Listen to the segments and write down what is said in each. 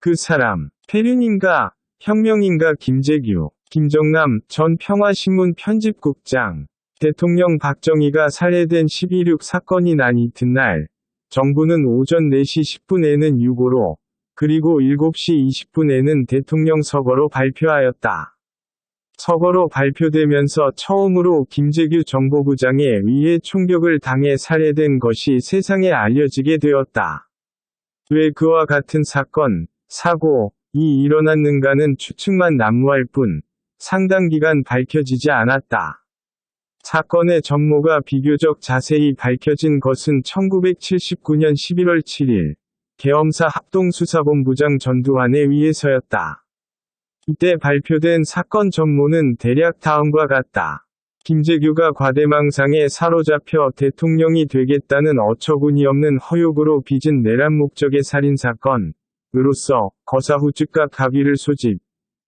그 사람, 폐륜인가, 혁명인가 김재규, 김정남 전 평화신문 편집국장. 대통령 박정희가 살해된 12.6 사건이 난 이튿날, 정부는 오전 4시 10분에는 유고로, 그리고 7시 20분에는 대통령 서거로 발표하였다. 서거로 발표되면서 처음으로 김재규 정보부장에 의해 총격을 당해 살해된 것이 세상에 알려지게 되었다. 왜 그와 같은 사건, 사고이 일어났는가는 추측만 난무할 뿐, 상당 기간 밝혀지지 않았다. 사건의 전모가 비교적 자세히 밝혀진 것은 1979년 11월 7일, 계엄사 합동수사본부장 전두환에 의해서였다. 이때 발표된 사건 전모는 대략 다음과 같다. 김재규가 과대망상에 사로잡혀 대통령이 되겠다는 어처구니없는 허욕으로 빚은 내란 목적의 살인사건으로서 거사후 즉각 합의를 소집,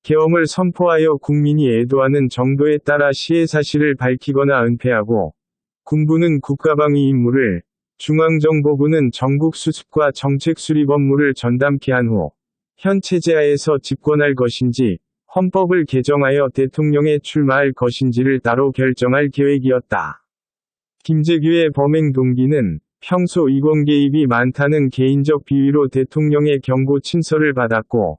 계엄을 선포하여 국민이 애도하는 정도에 따라 시의 사실을 밝히거나 은폐하고, 군부는 국가방위 임무를, 중앙정보부는 전국 수습과 정책 수립 업무를 전담케 한 후, 현 체제하에서 집권할 것인지, 헌법을 개정하여 대통령에 출마할 것인지를 따로 결정할 계획이었다. 김재규의 범행 동기는 평소 이권 개입이 많다는 개인적 비위로 대통령의 경고 친서를 받았고,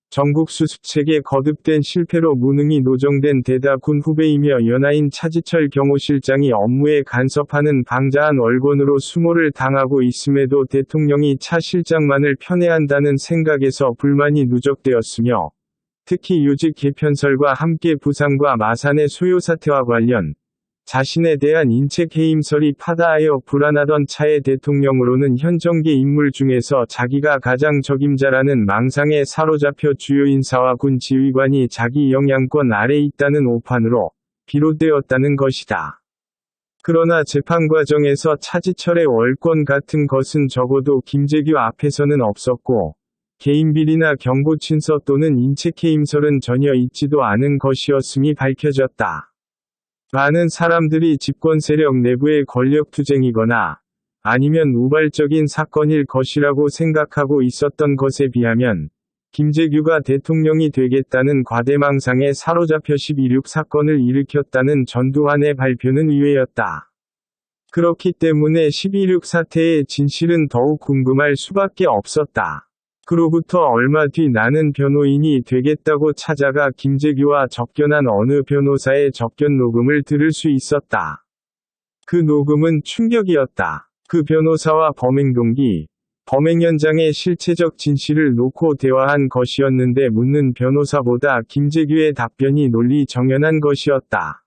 전국 수습책에 거듭된 실패로 무능히 노정된 대다 군 후배이며 연하인 차지철 경호실장이 업무에 간섭하는 방자한 월권으로 수모를 당하고 있음에도 대통령이 차 실장만을 편애한다는 생각에서 불만이 누적되었으며, 특히 요직 개편설과 함께 부산과 마산의 소요 사태와 관련 자신에 대한 인책 해임설이 파다하여 불안하던 차에 대통령으로는 현 정계 인물 중에서 자기가 가장 적임자라는 망상에 사로잡혀 주요 인사와 군 지휘관이 자기 영향권 아래 있다는 오판으로 비롯되었다는 것이다. 그러나 재판 과정에서 차지철의 월권 같은 것은 적어도 김재규 앞에서는 없었고, 개인비리나 경고친서 또는 인책해임설은 전혀 있지도 않은 것이었음이 밝혀졌다. 많은 사람들이 집권 세력 내부의 권력투쟁이거나 아니면 우발적인 사건일 것이라고 생각하고 있었던 것에 비하면, 김재규가 대통령이 되겠다는 과대망상에 사로잡혀 12.6 사건을 일으켰다는 전두환의 발표는 의외였다. 그렇기 때문에 12.6 사태의 진실은 더욱 궁금할 수밖에 없었다. 그로부터 얼마 뒤 나는 변호인이 되겠다고 찾아가 김재규와 접견한 어느 변호사의 접견 녹음을 들을 수 있었다. 그 녹음은 충격이었다. 그 변호사와 범행 동기, 범행 현장의 실체적 진실을 놓고 대화한 것이었는데 묻는 변호사보다 김재규의 답변이 논리 정연한 것이었다.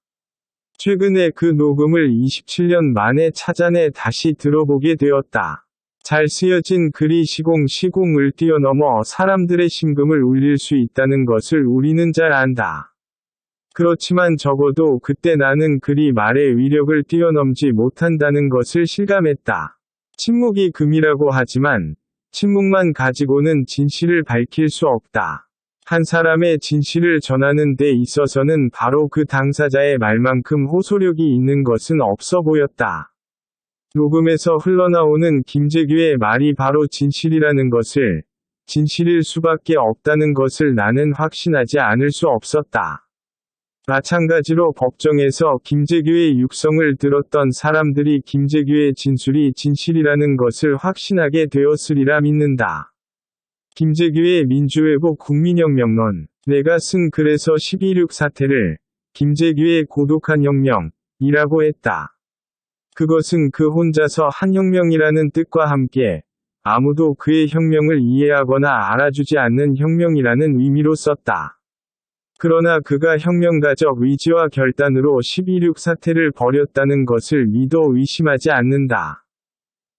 최근에 그 녹음을 27년 만에 찾아내 다시 들어보게 되었다. 잘 쓰여진 글이 시공을 뛰어넘어 사람들의 심금을 울릴 수 있다는 것을 우리는 잘 안다. 그렇지만 적어도 그때 나는 글이 말의 위력을 뛰어넘지 못한다는 것을 실감했다. 침묵이 금이라고 하지만, 침묵만 가지고는 진실을 밝힐 수 없다. 한 사람의 진실을 전하는 데 있어서는 바로 그 당사자의 말만큼 호소력이 있는 것은 없어 보였다. 녹음에서 흘러나오는 김재규의 말이 바로 진실이라는 것을, 진실일 수밖에 없다는 것을 나는 확신하지 않을 수 없었다. 마찬가지로 법정에서 김재규의 육성을 들었던 사람들이 김재규의 진술이 진실이라는 것을 확신하게 되었으리라 믿는다. 김재규의 민주회복 국민혁명론, 내가 쓴 글에서 12.6 사태를 김재규의 고독한 혁명이라고 했다. 그것은 그 혼자서 한 혁명이라는 뜻과 함께 아무도 그의 혁명을 이해하거나 알아주지 않는 혁명이라는 의미로 썼다. 그러나 그가 혁명가적 의지와 결단으로 12.6 사태를 벌였다는 것을 믿어 의심하지 않는다.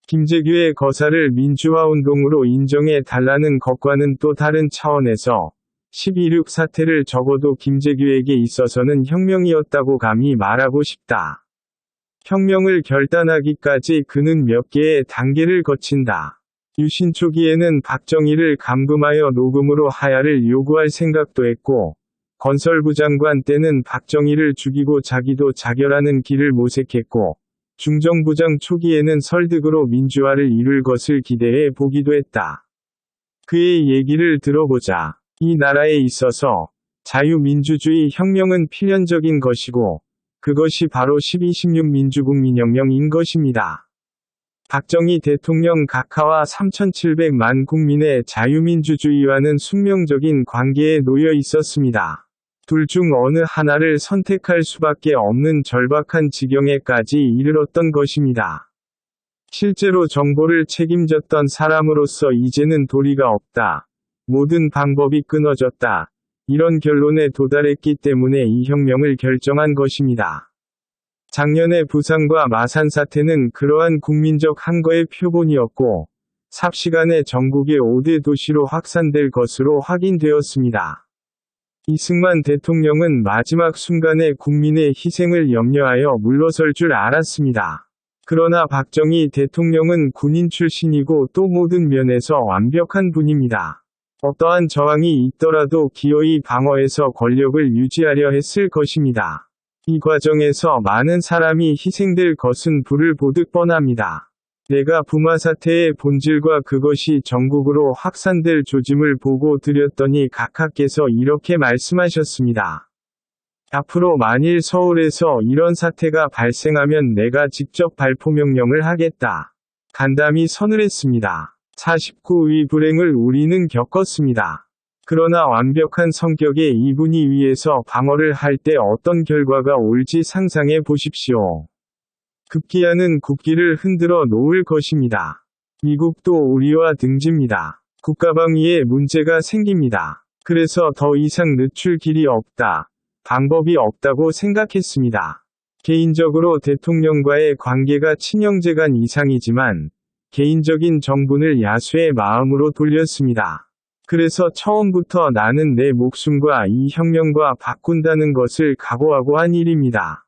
김재규의 거사를 민주화운동으로 인정해 달라는 것과는 또 다른 차원에서 12.6 사태를 적어도 김재규에게 있어서는 혁명이었다고 감히 말하고 싶다. 혁명을 결단하기까지 그는 몇 개의 단계를 거친다. 유신 초기에는 박정희를 감금하여 녹음으로 하야를 요구할 생각도 했고, 건설부 장관 때는 박정희를 죽이고 자기도 자결하는 길을 모색했고, 중정부장 초기에는 설득으로 민주화를 이룰 것을 기대해 보기도 했다. 그의 얘기를 들어보자. 이 나라에 있어서 자유민주주의 혁명은 필연적인 것이고 그것이 바로 12.16 민주국민혁명인 것입니다. 박정희 대통령 각하와 3,700만 국민의 자유민주주의와는 숙명적인 관계에 놓여 있었습니다. 둘 중 어느 하나를 선택할 수밖에 없는 절박한 지경에까지 이르렀던 것입니다. 실제로 정보를 책임졌던 사람으로서 이제는 도리가 없다. 모든 방법이 끊어졌다. 이런 결론에 도달했기 때문에 이 혁명을 결정한 것입니다. 작년의 부산과 마산 사태는 그러한 국민적 항거의 표본이었고, 삽시간에 전국의 5대 도시로 확산될 것으로 확인되었습니다. 이승만 대통령은 마지막 순간에 국민의 희생을 염려하여 물러설 줄 알았습니다. 그러나 박정희 대통령은 군인 출신이고 또 모든 면에서 완벽한 분입니다. 어떠한 저항이 있더라도 기어이 방어해서 권력을 유지하려 했을 것입니다. 이 과정에서 많은 사람이 희생될 것은 불을 보듯 뻔합니다. 내가 부마 사태의 본질과 그것이 전국으로 확산될 조짐을 보고 드렸더니 각하께서 이렇게 말씀하셨습니다. 앞으로 만일 서울에서 이런 사태가 발생하면 내가 직접 발포 명령을 하겠다. 간담이 서늘했습니다. 49의 불행을 우리는 겪었습니다. 그러나 완벽한 성격의 이분이 위에서 방어를 할 때 어떤 결과가 올지 상상해 보십시오. 급기야는 국기를 흔들어 놓을 것입니다. 미국도 우리와 등집니다. 국가방위에 문제가 생깁니다. 그래서 더 이상 늦출 길이 없다. 방법이 없다고 생각했습니다. 개인적으로 대통령과의 관계가 친형제간 이상이지만 개인적인 정분을 야수의 마음으로 돌렸습니다. 그래서 처음부터 나는 내 목숨과 이 혁명과 바꾼다는 것을 각오하고 한 일입니다.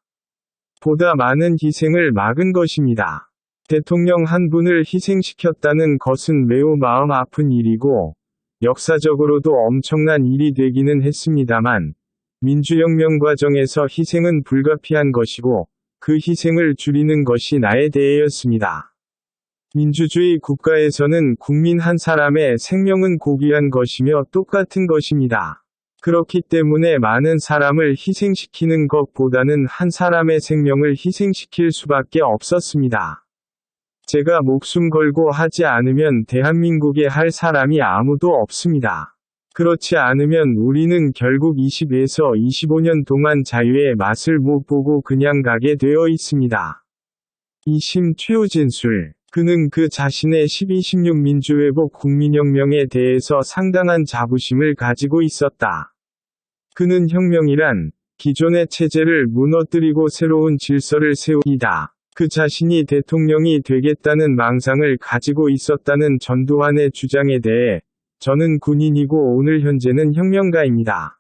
보다 많은 희생을 막은 것입니다. 대통령 한 분을 희생시켰다는 것은 매우 마음 아픈 일이고 역사적으로도 엄청난 일이 되기는 했습니다만 민주혁명 과정에서 희생은 불가피한 것이고 그 희생을 줄이는 것이 나의 대회였습니다. 민주주의 국가에서는 국민 한 사람의 생명은 고귀한 것이며 똑같은 것입니다. 그렇기 때문에 많은 사람을 희생시키는 것보다는 한 사람의 생명을 희생시킬 수밖에 없었습니다. 제가 목숨 걸고 하지 않으면 대한민국에 할 사람이 아무도 없습니다. 그렇지 않으면 우리는 결국 20에서 25년 동안 자유의 맛을 못 보고 그냥 가게 되어 있습니다. 2심 최우진술. 그는 그 자신의 12.16 민주회복 국민혁명에 대해서 상당한 자부심을 가지고 있었다. 그는 혁명이란 기존의 체제를 무너뜨리고 새로운 질서를 세우이다. 그 자신이 대통령이 되겠다는 망상을 가지고 있었다는 전두환의 주장에 대해 저는 군인이고 오늘 현재는 혁명가입니다.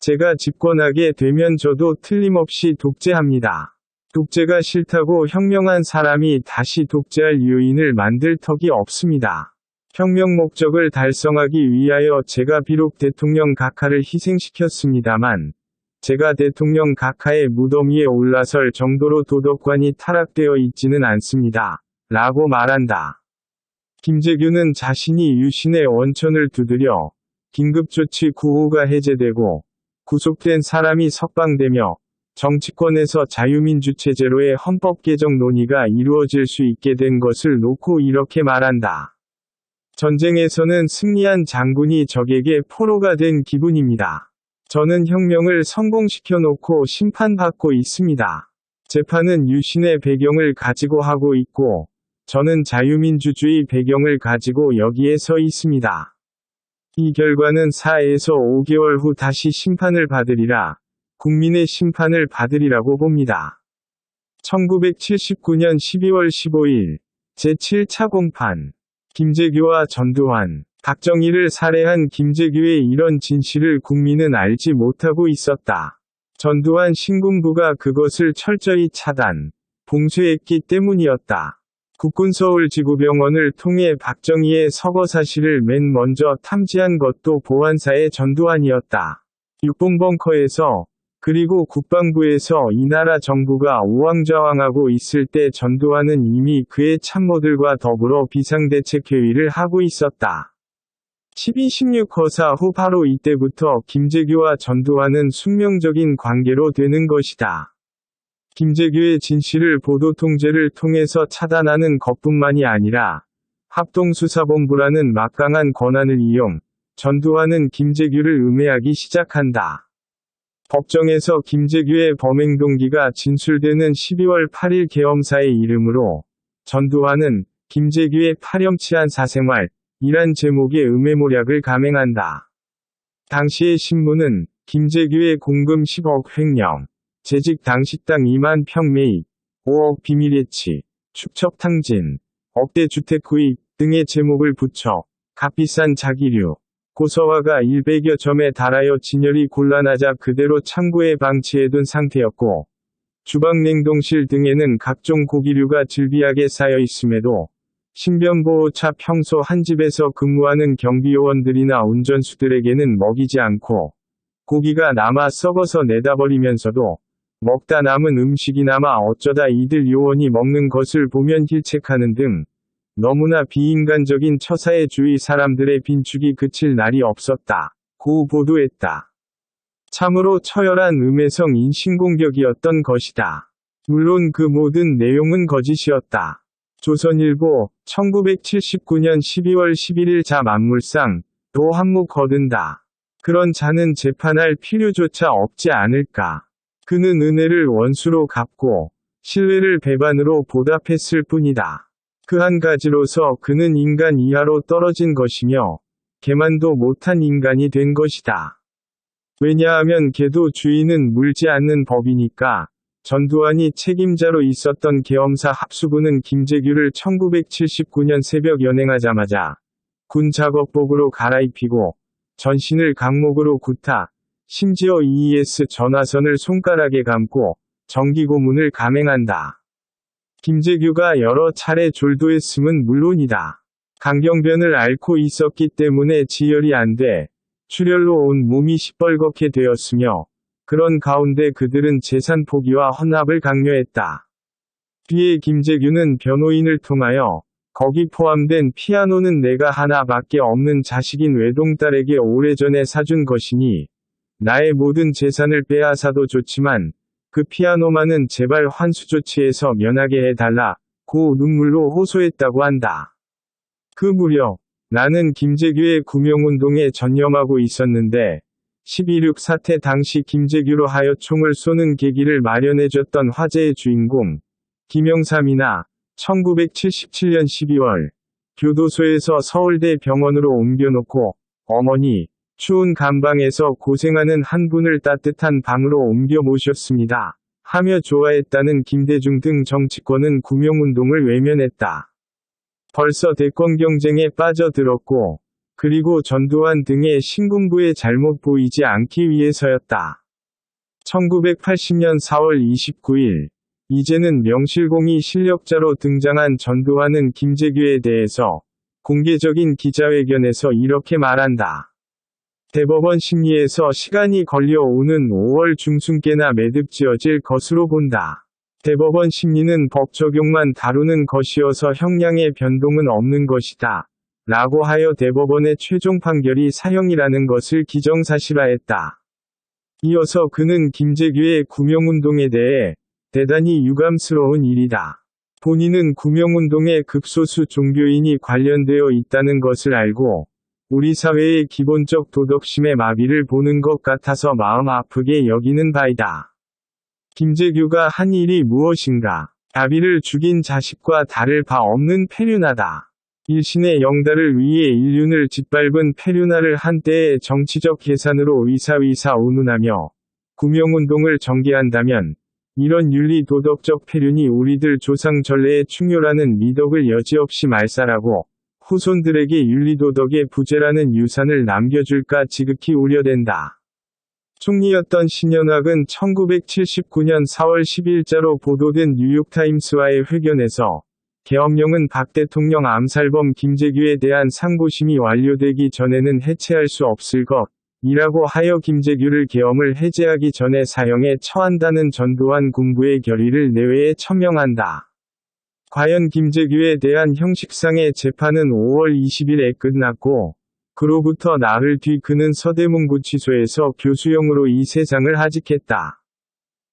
제가 집권하게 되면 저도 틀림없이 독재합니다. 독재가 싫다고 혁명한 사람이 다시 독재할 요인을 만들 턱이 없습니다. 혁명 목적을 달성하기 위하여 제가 비록 대통령 각하를 희생시켰습니다만, 제가 대통령 각하의 무덤 위에 올라설 정도로 도덕관이 타락되어 있지는 않습니다. 라고 말한다. 김재규는 자신이 유신의 원천을 두드려 긴급조치 구호가 해제되고 구속된 사람이 석방되며 정치권에서 자유민주체제로의 헌법 개정 논의가 이루어질 수 있게 된 것을 놓고 이렇게 말한다. 전쟁에서는 승리한 장군이 적에게 포로가 된 기분입니다. 저는 혁명을 성공시켜 놓고 심판받고 있습니다. 재판은 유신의 배경을 가지고 하고 있고, 저는 자유민주주의 배경을 가지고 여기에 서 있습니다. 이 결과는 4에서 5개월 후 다시 심판을 받으리라. 국민의 심판을 받으리라고 봅니다. 1979년 12월 15일 제7차 공판. 김재규와 전두환. 박정희를 살해한 김재규의 이런 진실을 국민은 알지 못하고 있었다. 전두환 신군부가 그것을 철저히 차단, 봉쇄했기 때문이었다. 국군서울지구병원을 통해 박정희의 서거 사실을 맨 먼저 탐지한 것도 보안사의 전두환이었다. 육봉벙커에서 그리고 국방부에서 이 나라 정부가 우왕좌왕하고 있을 때 전두환은 이미 그의 참모들과 더불어 비상대책회의를 하고 있었다. 12.16 허사 후 바로 이때부터 김재규와 전두환은 숙명적인 관계로 되는 것이다. 김재규의 진실을 보도 통제를 통해서 차단하는 것뿐만이 아니라 합동수사본부라는 막강한 권한을 이용 전두환은 김재규를 음해하기 시작한다. 법정에서 김재규의 범행 동기가 진술되는 12월 8일 계엄사의 이름으로 전두환은 김재규의 파렴치한 사생활 이란 제목의 음해모략을 감행한다. 당시의 신문은 김재규의 공금 10억 횡령, 재직 당식당 2만 평 매입, 5억 비밀예치, 축척 탕진, 억대 주택 구입 등의 제목을 붙여 값비싼 자기류, 고서화가 100여 점에 달하여 진열이 곤란하자 그대로 창고에 방치해둔 상태였고, 주방 냉동실 등에는 각종 고기류가 즐비하게 쌓여 있음에도 신변보호차 평소 한 집에서 근무하는 경비요원들이나 운전수들에게는 먹이지 않고 고기가 남아 썩어서 내다버리면서도 먹다 남은 음식이 남아 어쩌다 이들 요원이 먹는 것을 보면 힐책하는 등 너무나 비인간적인 처사에 주위 사람들의 빈축이 그칠 날이 없었다. 고 보도했다. 참으로 처열한 음해성 인신공격이었던 것이다. 물론 그 모든 내용은 거짓이었다. 조선일보 1979년 12월 11일 자 만물상 도 한몫 거둔다. 그런 자는 재판할 필요조차 없지 않을까. 그는 은혜를 원수로 갚고 신뢰를 배반으로 보답했을 뿐이다. 그 한 가지로서 그는 인간 이하로 떨어진 것이며 개만도 못한 인간이 된 것이다. 왜냐하면 개도 주인은 물지 않는 법이니까. 전두환이 책임자로 있었던 계엄사 합수부는 김재규를 1979년 새벽 연행하자마자 군 작업복으로 갈아입히고 전신을 강목으로 굽타 심지어 EES 전화선을 손가락에 감고 정기고문을 감행한다. 김재규가 여러 차례 졸도했음은 물론이다. 강경변을 앓고 있었기 때문에 지혈이 안 돼 출혈로 온 몸이 시뻘겋게 되었으며 그런 가운데 그들은 재산 포기와 헌납을 강요했다. 뒤에 김재규는 변호인을 통하여 거기 포함된 피아노는 내가 하나밖에 없는 자식인 외동딸에게 오래전에 사준 것이니 나의 모든 재산을 빼앗아도 좋지만 그 피아노만은 제발 환수 조치에서 면하게 해달라 고 눈물로 호소했다고 한다. 그 무렵 나는 김재규의 구명운동에 전념하고 있었는데 12.16 사태 당시 김재규로 하여 총을 쏘는 계기를 마련해줬던 화재의 주인공 김영삼이나 1977년 12월 교도소에서 서울대 병원으로 옮겨놓고 어머니 추운 감방에서 고생하는 한 분을 따뜻한 방으로 옮겨 모셨습니다. 하며 좋아했다는 김대중 등 정치권은 구명운동을 외면했다. 벌써 대권 경쟁에 빠져들었고 그리고 전두환 등의 신군부의 잘못 보이지 않기 위해서였다. 1980년 4월 29일 이제는 명실공히 실력자로 등장한 전두환은 김재규에 대해서 공개적인 기자회견에서 이렇게 말한다. 대법원 심리에서 시간이 걸려오는 5월 중순께나 매듭지어질 것으로 본다. 대법원 심리는 법 적용만 다루는 것이어서 형량의 변동은 없는 것이다. 라고 하여 대법원의 최종 판결이 사형이라는 것을 기정사실화했다. 이어서 그는 김재규의 구명운동에 대해 대단히 유감스러운 일이다. 본인은 구명운동에 극소수 종교인이 관련되어 있다는 것을 알고 우리 사회의 기본적 도덕심의 마비를 보는 것 같아서 마음 아프게 여기는 바이다. 김재규가 한 일이 무엇인가? 아비를 죽인 자식과 다를 바 없는 페류나다. 일신의 영달을 위해 인륜을 짓밟은 페류나를 한때의 정치적 계산으로 의사위사 운운하며 구명운동을 전개한다면 이런 윤리 도덕적 페륜이 우리들 조상 전래의 충효라는 미덕을 여지없이 말살하고 후손들에게 윤리도덕의 부재라는 유산을 남겨줄까 지극히 우려된다. 총리였던 신현학은 1979년 4월 10일자로 보도된 뉴욕타임스와의 회견에서 계엄령은 박 대통령 암살범 김재규에 대한 상고심이 완료되기 전에는 해체할 수 없을 것이라고 하여 김재규를 계엄을 해제하기 전에 사형에 처한다는 전두환 군부의 결의를 내외에 천명한다. 과연 김재규에 대한 형식상의 재판은 5월 20일에 끝났고 그로부터 나흘 뒤 그는 서대문구치소에서 교수형으로 이 세상을 하직했다.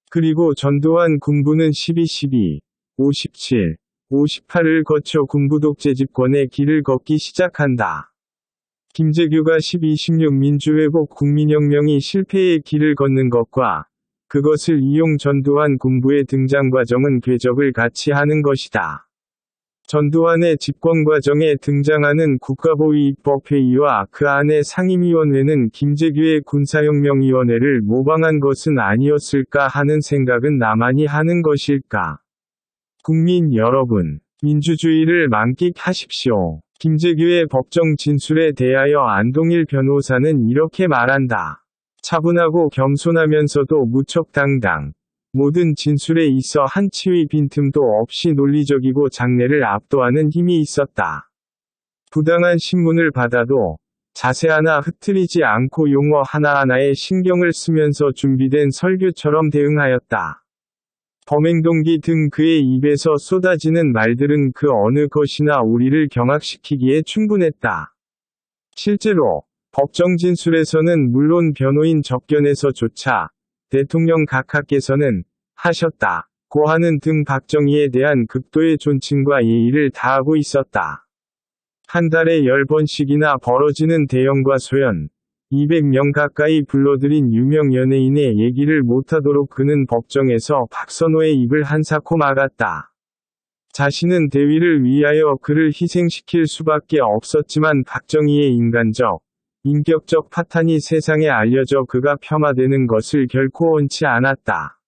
그리고 전두환 군부는 12.12, 57, 58을 거쳐 군부독재 집권의 길을 걷기 시작한다. 김재규가 12.16 민주회복 국민혁명이 실패의 길을 걷는 것과 그것을 이용 전두환 군부의 등장 과정은 궤적을 같이 하는 것이다. 전두환의 집권 과정에 등장하는 국가보위입법회의와 그 안의 상임위원회는 김재규의 군사혁명위원회를 모방한 것은 아니었을까 하는 생각은 나만이 하는 것일까? 국민 여러분, 민주주의를 만끽하십시오. 김재규의 법정 진술에 대하여 안동일 변호사는 이렇게 말한다. 차분하고 겸손하면서도 무척 당당. 모든 진술에 있어 한 치의 빈틈도 없이 논리적이고 장래를 압도하는 힘이 있었다. 부당한 신문을 받아도 자세 하나 흐트리지 않고 용어 하나하나에 신경을 쓰면서 준비된 설교처럼 대응하였다. 범행동기 등 그의 입에서 쏟아지는 말들은 그 어느 것이나 우리를 경악시키기에 충분했다. 실제로 법정 진술에서는 물론 변호인 접견에서조차 대통령 각하께서는 하셨다 고 하는 등 박정희에 대한 극도의 존칭과 예의를 다하고 있었다. 한 달에 10번씩이나 벌어지는 대형과 소연, 200명 가까이 불러들인 유명 연예인의 얘기를 못하도록 그는 법정에서 박선호의 입을 한사코 막았다. 자신은 대위를 위하여 그를 희생시킬 수밖에 없었지만 박정희의 인간적, 인격적 파탄이 세상에 알려져 그가 폄하되는 것을 결코 원치 않았다.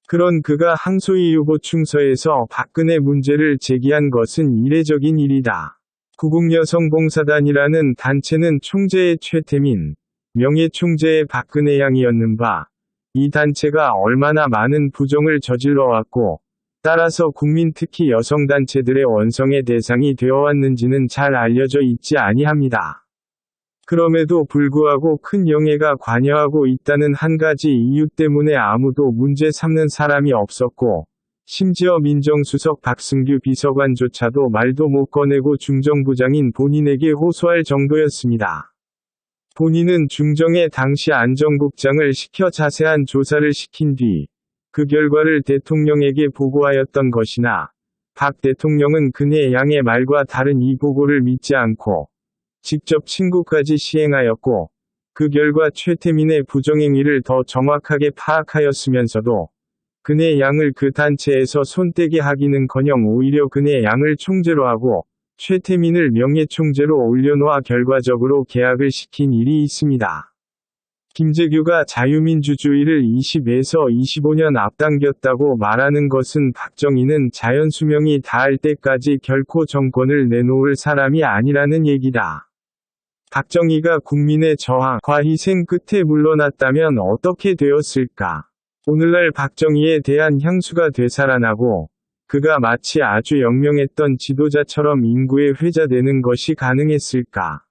그런 그가 항소위 유보충서에서 박근혜 문제를 제기한 것은 이례적인 일이다. 구국여성봉사단이라는 단체는 총재의 최태민, 명예총재의 박근혜 양이었는 바, 이 단체가 얼마나 많은 부정을 저질러왔고, 따라서 국민 특히 여성단체들의 원성의 대상이 되어왔는지는 잘 알려져 있지 아니합니다. 그럼에도 불구하고 큰 영예가 관여하고 있다는 한 가지 이유 때문에 아무도 문제 삼는 사람이 없었고, 심지어 민정수석 박승규 비서관조차도 말도 못 꺼내고 중정부장인 본인에게 호소할 정도였습니다. 본인은 중정에 당시 안전국장을 시켜 자세한 조사를 시킨 뒤, 그 결과를 대통령에게 보고하였던 것이나, 박 대통령은 그네 양의 말과 다른 이 보고를 믿지 않고, 직접 친구까지 시행하였고, 그 결과 최태민의 부정행위를 더 정확하게 파악하였으면서도, 그네 양을 그 단체에서 손떼게 하기는커녕 오히려 그네 양을 총재로 하고, 최태민을 명예총재로 올려놓아 결과적으로 계약을 시킨 일이 있습니다. 김재규가 자유민주주의를 20에서 25년 앞당겼다고 말하는 것은 박정희는 자연수명이 닿을 때까지 결코 정권을 내놓을 사람이 아니라는 얘기다. 박정희가 국민의 저항과 희생 끝에 물러났다면 어떻게 되었을까? 오늘날 박정희에 대한 향수가 되살아나고 그가 마치 아주 영명했던 지도자처럼 인구에 회자되는 것이 가능했을까?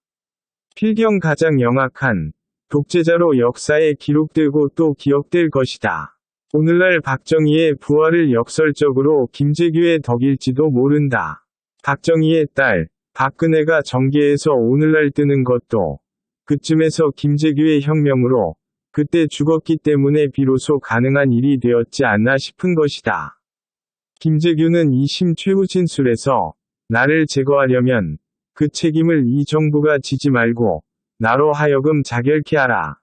필경 가장 영악한 독재자로 역사에 기록되고 또 기억될 것이다. 오늘날 박정희의 부활을 역설적으로 김재규의 덕일지도 모른다. 박정희의 딸 박근혜가 정계에서 오늘날 뜨는 것도 그쯤에서 김재규의 혁명으로 그때 죽었기 때문에 비로소 가능한 일이 되었지 않나 싶은 것이다. 김재규는 2심 최후 진술에서 나를 제거하려면 그 책임을 이 정부가 지지 말고 나로 하여금 자결케 하라.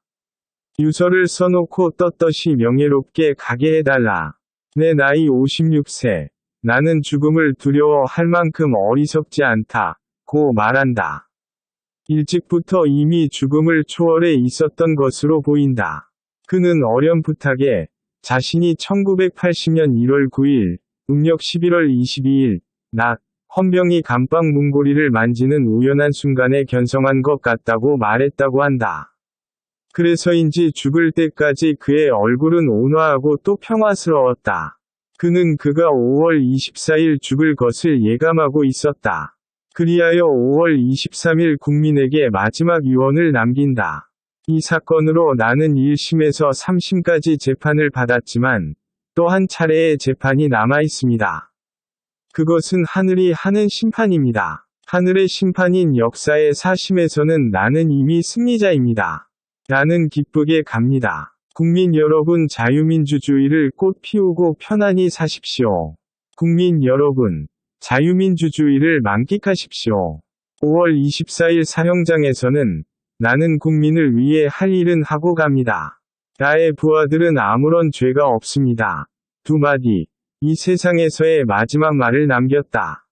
유서를 써놓고 떳떳이 명예롭게 가게 해달라. 내 나이 56세. 나는 죽음을 두려워할 만큼 어리석지 않다. 고 말한다. 일찍부터 이미 죽음을 초월해 있었던 것으로 보인다. 그는 어렴풋하게 자신이 1980년 1월 9일, 음력 11월 22일, 낮, 헌병이 감방 문고리를 만지는 우연한 순간에 견성한 것 같다고 말했다고 한다. 그래서인지 죽을 때까지 그의 얼굴은 온화하고 또 평화스러웠다. 그는 그가 5월 24일 죽을 것을 예감하고 있었다. 그리하여 5월 23일 국민에게 마지막 유언을 남긴다. 이 사건으로 나는 1심에서 3심까지 재판을 받았지만 또 한 차례의 재판이 남아 있습니다. 그것은 하늘이 하는 심판입니다. 하늘의 심판인 역사의 사심에서는 나는 이미 승리자입니다. 나는 기쁘게 갑니다. 국민 여러분, 자유민주주의를 꽃 피우고 편안히 사십시오. 국민 여러분, 자유민주주의를 만끽하십시오. 5월 24일 사형장에서는 나는 국민을 위해 할 일은 하고 갑니다. 나의 부하들은 아무런 죄가 없습니다. 두 마디, 이 세상에서의 마지막 말을 남겼다.